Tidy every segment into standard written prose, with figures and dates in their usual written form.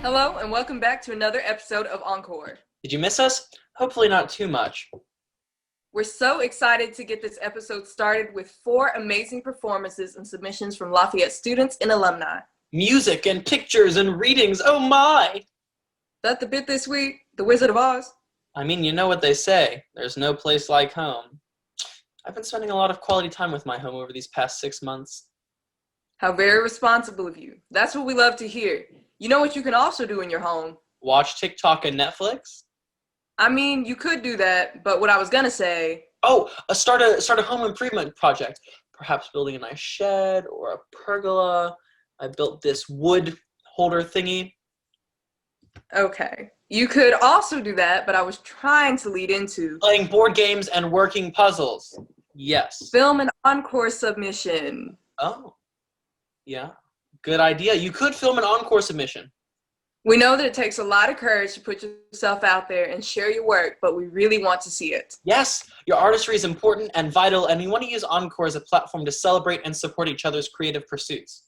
Hello, and welcome back to another episode of Encore. Did you miss us? Hopefully not too much. We're so excited to get this episode started with 4 amazing performances and submissions from Lafayette students and alumni. Music and pictures and readings, oh my! That the bit this week? The Wizard of Oz? I mean, you know what they say, there's no place like home. I've been spending a lot of quality time with my home over these past 6 months. How very responsible of you. That's what we love to hear. You know what you can also do in your home? Watch TikTok and Netflix? I mean, you could do that, but what I was gonna say... Oh, start a home improvement project. Perhaps building a nice shed or a pergola. I built this wood holder thingy. Okay. You could also do that, but I was trying to lead into... Playing board games and working puzzles. Yes. Film an encore submission. Oh, yeah. Good idea. You could film an encore submission. We know that it takes a lot of courage to put yourself out there and share your work, but we really want to see it. Yes, your artistry is important and vital, and we want to use Encore as a platform to celebrate and support each other's creative pursuits.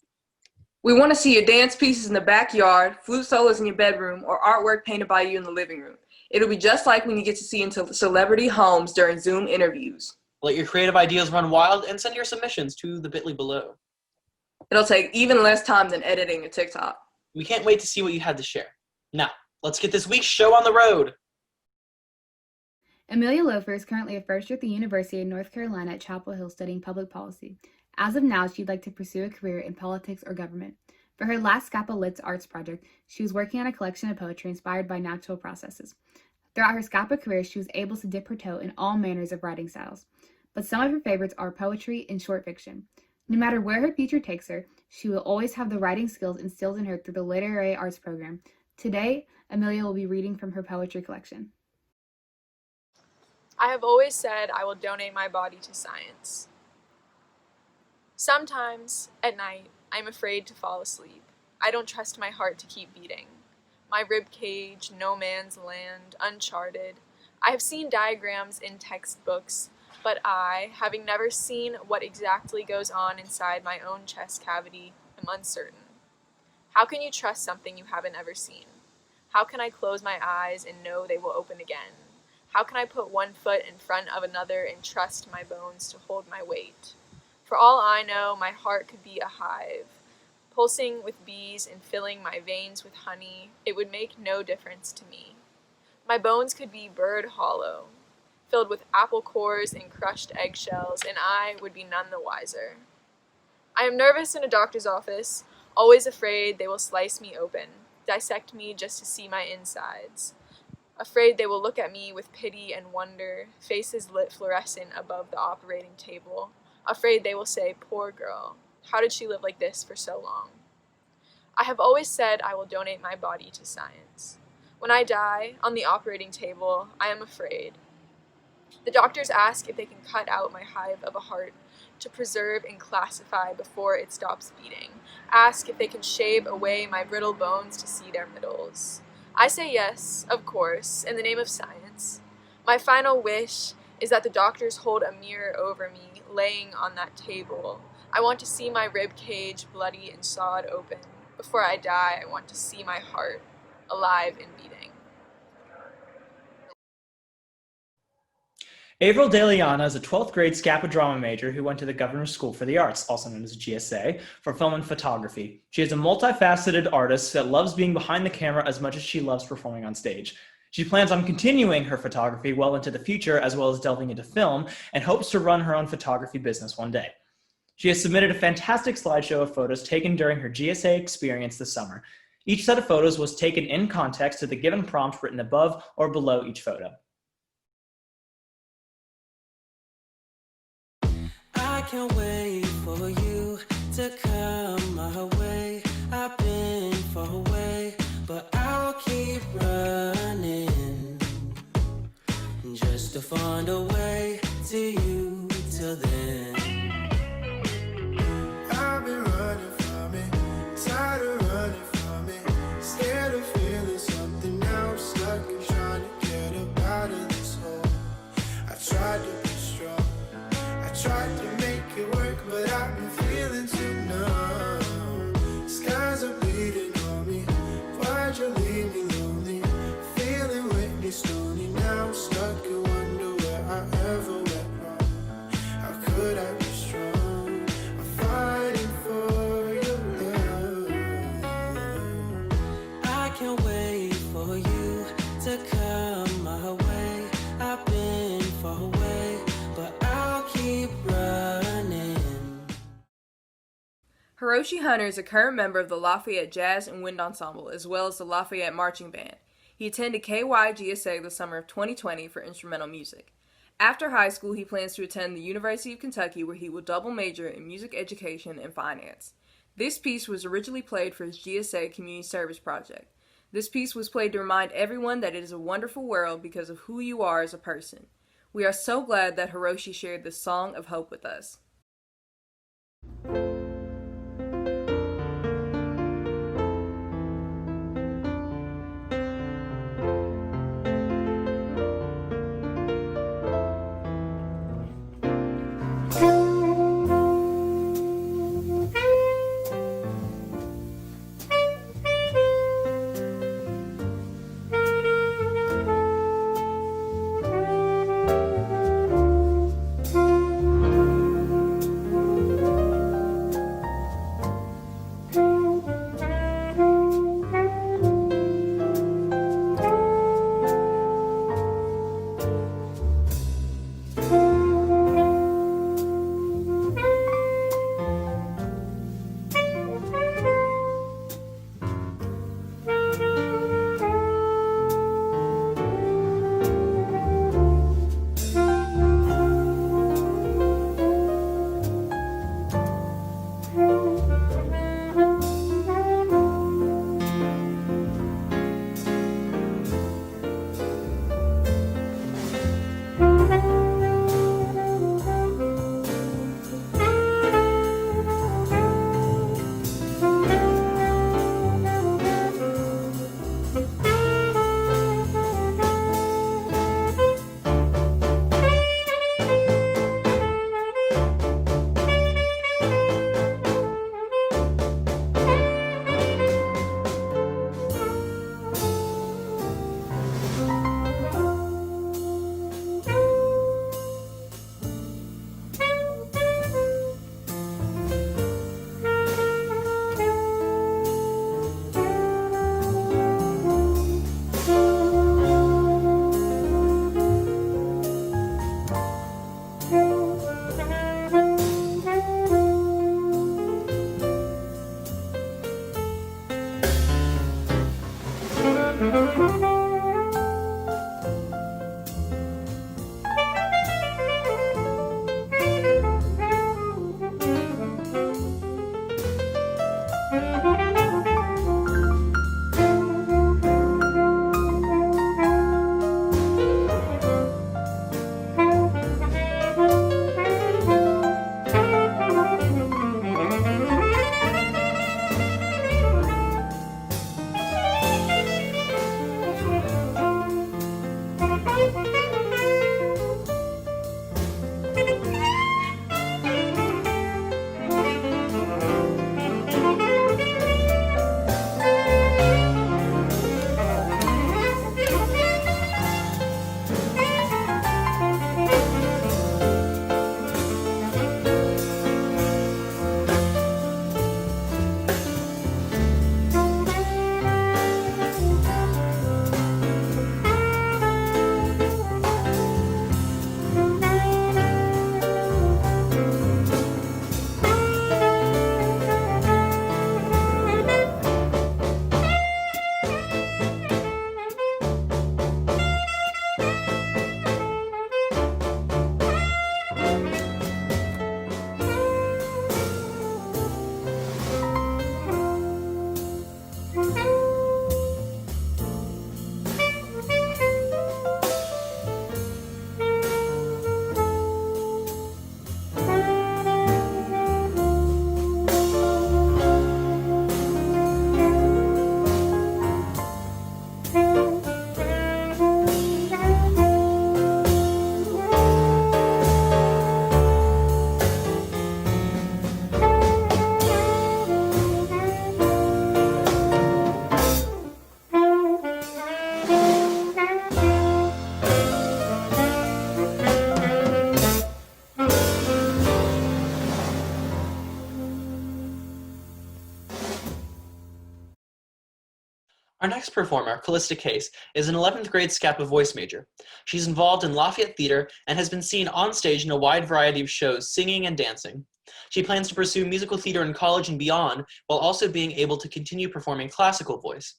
We want to see your dance pieces in the backyard, flute solos in your bedroom, or artwork painted by you in the living room. It'll be just like when you get to see into celebrity homes during Zoom interviews. Let your creative ideas run wild and send your submissions to the bit.ly below. It'll take even less time than editing a TikTok. We can't wait to see what you had to share. Now, let's get this week's show on the road. Emilia Loper is currently a first year at the University of North Carolina at Chapel Hill studying public policy. As of now, she'd like to pursue a career in politics or government. For her last Scapa Lit's arts project, she was working on a collection of poetry inspired by natural processes. Throughout her Scapa career, she was able to dip her toe in all manners of writing styles. But some of her favorites are poetry and short fiction. No matter where her future takes her, she will always have the writing skills instilled in her through the literary arts program. Today, Emilia will be reading from her poetry collection. I have always said I will donate my body to science. Sometimes, at night, I am afraid to fall asleep. I don't trust my heart to keep beating. My rib cage, no man's land, uncharted. I have seen diagrams in textbooks, but I, having never seen what exactly goes on inside my own chest cavity, am uncertain. How can you trust something you haven't ever seen? How can I close my eyes and know they will open again? How can I put one foot in front of another and trust my bones to hold my weight? For all I know, my heart could be a hive, pulsing with bees and filling my veins with honey. It would make no difference to me. My bones could be bird hollow, filled with apple cores and crushed eggshells, and I would be none the wiser. I am nervous in a doctor's office, always afraid they will slice me open, dissect me just to see my insides. Afraid they will look at me with pity and wonder, faces lit fluorescent above the operating table. Afraid they will say, "Poor girl, how did she live like this for so long?" I have always said I will donate my body to science. When I die, on the operating table, I am afraid. The doctors ask if they can cut out my hive of a heart to preserve and classify before it stops beating. Ask if they can shave away my brittle bones to see their middles. I say yes, of course, in the name of science. My final wish is that the doctors hold a mirror over me, laying on that table. I want to see my rib cage bloody and sawed open. Before I die, I want to see my heart alive and beating. Avril Deleona is a 12th grade Scapa drama major who went to the Governor's School for the Arts, also known as GSA, for film and photography. She is a multifaceted artist that loves being behind the camera as much as she loves performing on stage. She plans on continuing her photography well into the future, as well as delving into film, and hopes to run her own photography business one day. She has submitted a fantastic slideshow of photos taken during her GSA experience this summer. Each set of photos was taken in context to the given prompt written above or below each photo. I can't wait for you to come my way. I've been far away, but I'll keep running. to find a way to you till then. I've been running from it, tired of running from it, scared of feeling something now, stuck and trying to get up out of this hole. I tried to be strong, I tried to make it work, but I've been feeling too numb. Skies are bleeding on me, why'd you leave me lonely? Feeling Whitney Stoney now, stuck and wonder where I ever went wrong. How could I be strong? I'm fighting for your love. I can't wait for you to come my way. I've been far away, but I'll keep running. Hiroshi Hunter is a current member of the Lafayette Jazz and Wind Ensemble, as well as the Lafayette Marching Band. He attended KYGSA the summer of 2020 for instrumental music. After high school, he plans to attend the University of Kentucky, where he will double major in music education and finance. This piece was originally played for his GSA Community Service Project. This piece was played to remind everyone that it is a wonderful world because of who you are as a person. We are so glad that Hiroshi shared this song of hope with us. next performer, Callista Case, is an 11th grade Scapa voice major. She's involved in Lafayette theater and has been seen on stage in a wide variety of shows, singing and dancing. She plans to pursue musical theater in college and beyond, while also being able to continue performing classical voice.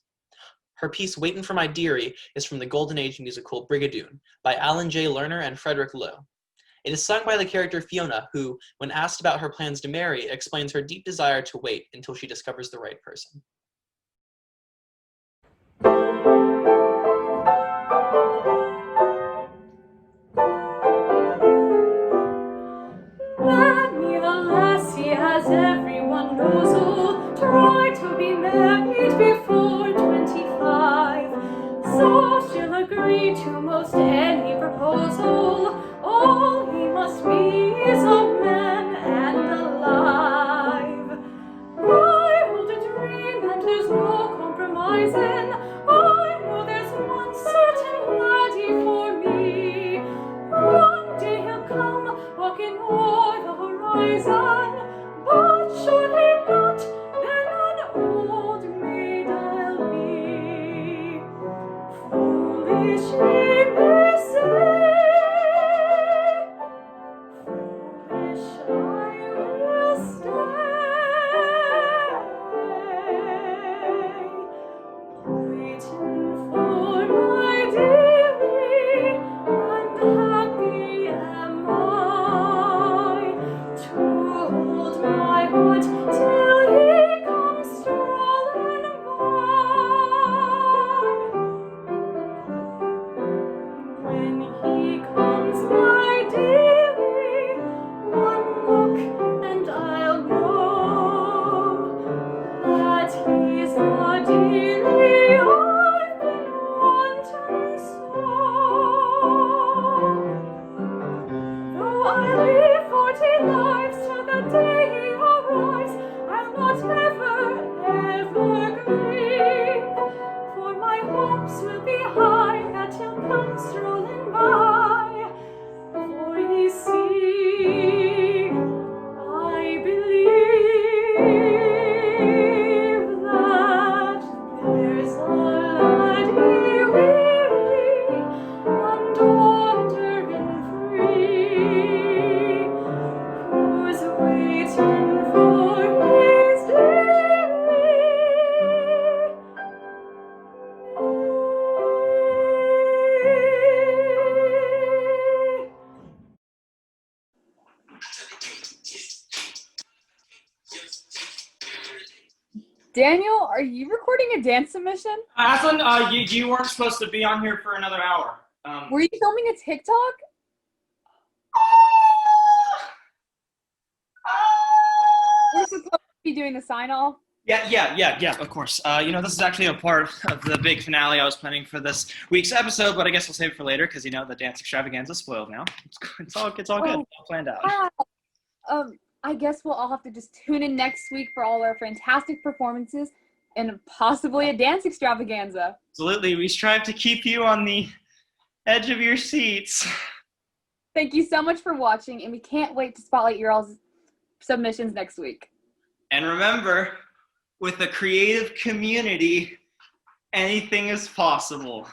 Her piece, Waitin' for My Dearie, is from the Golden Age musical Brigadoon by Alan J. Lerner and Frederick Lowe. It is sung by the character Fiona, who, when asked about her plans to marry, explains her deep desire to wait until she discovers the right person. As everyone knows, oh, try to be married before 25. So she'll agree to most any proposal. All he must be is a man and alive. I hold a dream and there's no compromising. I know there's one certain laddie for me. One day he'll come walking o'er the horizon. But surely not, then an old maid I'll be. Foolish he may say, foolish I will stay. Waiting for my dearie, unhappy am I, to hold my heart till he comes strolling by. When he comes, my dearie, one look and I'll know that he's the dearie I've been wanting so. Though I live 40 lives till the day he arrives, I'll not ever grieve, for my hopes will be high that he'll come strolling by. For ye see, I believe that there's a laddie weary and wandering free, who's waiting for his dearie. Daniel, are you recording a dance submission? Aslan, you weren't supposed to be on here for another hour. Were you filming a TikTok? We're supposed to be doing the sign-off. Yeah, of course. This is actually a part of the big finale I was planning for this week's episode, but I guess we'll save it for later because, the dance extravaganza is spoiled now. It's all good. All planned out. I guess we'll all have to just tune in next week for all our fantastic performances and possibly a dance extravaganza. Absolutely. We strive to keep you on the edge of your seats. Thank you so much for watching, and we can't wait to spotlight your all's submissions next week. And remember, with a creative community, anything is possible.